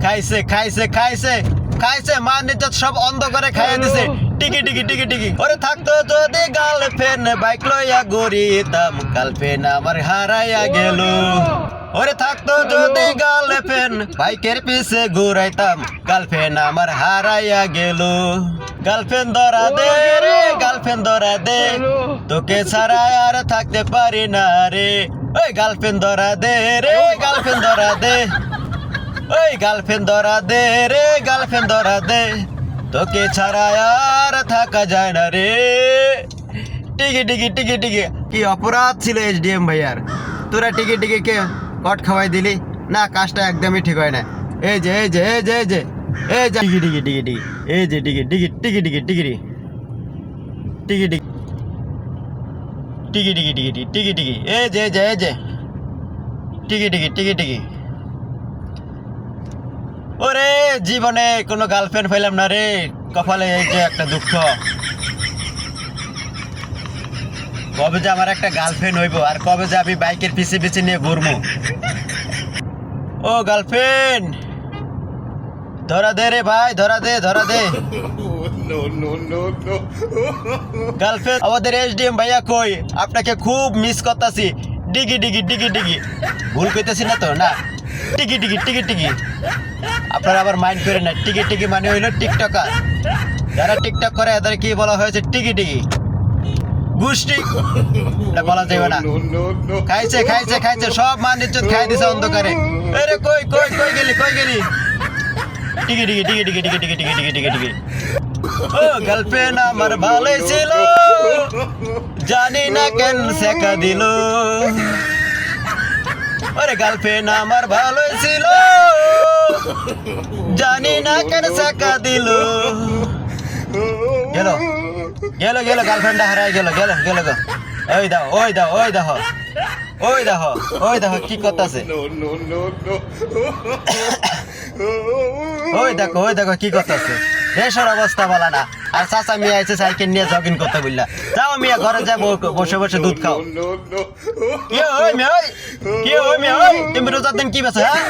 খাইছে খাইছে খাইছে খাইছে মান ইজ্জত সব অন্ধ করে খাইয়া দিছে টিকি টিকি টিকি টিকি ওরে থাকতো যদি গার্লফ্রেন্ড বাইক লইয়া ঘুরিতাম গার্লফ্রেন্ড আমার হারাইয়া গেল ওরে থাকতো যদি গার্লফ্রেন্ড বাইকের পিছে ঘুরাইতাম গার্লফ্রেন্ড আমার হারাইয়া গেল গার্লফ্রেন্ড ধরা দে রে গার্লফ্রেন্ড ধরা দে তোকে ছাড়া আর থাকতে পারি না রে ওই গার্লফ্রেন্ড ধরা দে রে গার্লফ্রেন্ড ধরা দে ওই গার্লফ্রেন্ড ধরা দে রে গার্লফ্রেন্ড ধরা দে তোকে ছাড়া আর থাকা যায় না রে টিকি টিকি টিকি টিকি কি অপরাধ ছিল এসডিএম ভাইয়ার তোরা টিকি টিকি কে কট খাওয়াই দিলি না কাজটা একদমই ঠিক হয় না এই যে এই যে এই যে এই যে এই যে টিকি টিকি টিকি টিকি এই যে টিকি টিকি টিকি টিকি টিকি টিকি টিকি টিকি টিকি টিকি টিকি টিকি টিকি এই যে এই যে এই যে টিকি টিকি টিকি টিকি ওরে জীবনে কোনো গার্লফ্রেন্ড পাইলাম না রে কপালে এই যে একটা দুঃখ কবে যে আমার একটা গার্লফ্রেন্ড হইব আর কবে যে আমি বাইকের পিছে পিছে নিয়ে ঘুরবো ও গার্লফ্রেন্ড ধরা দে রে ভাই ধরা দে গার্লফ্রেন্ড আমাদের এসডিএম ভাইয়া কই আপনাকে খুব মিস করতেছি ডিগি ডিগি ডিগি ডিগি ভুল কইতেছি না তো না টিকি টিকি টিকি টিকি আপনারা আবার মাইন্ড করে না টিকি টিকি মানে হইলো টিকটকার যারা টিকটক করে এদের কি বলা হয়েছে টিকি টিকি গুষ্টি বলা যাবে না খাইছে খাইছে খাইছে সব মান ইজ্জত খাই দিছে অন্ধকারে আরে কই কই কই গেলি টিকি টিকি টিকি টিকি টিকি টিকি টিকি টিকি টিকি টিকি ও গার্লফ্রেন্ড আমার ভালোই ছিল জানি না কেন শেখা দিল আরে গার্লফ্রেন্ড আমার ভালোই ছিল জানি না কেন শেখা দিল গেল গেল গেল গার্লফ্রেন্ডটা হারাই গেল গেল গেল গো ওই দাও ওই দাও ওই দাও ওই দেখো ওই দেখো কি করতেছে ওই দেখো কি করতেছে দেশের অবস্থা বলা না আর চাচা মিয়া এসে সাইকেল নিয়ে জগিং করতে বললা যাও মিয়া ঘরে যা বসে বসে দুধ খাও কি ওই মিয়া তুমি রোজার দিন কি বেছে হ্যাঁ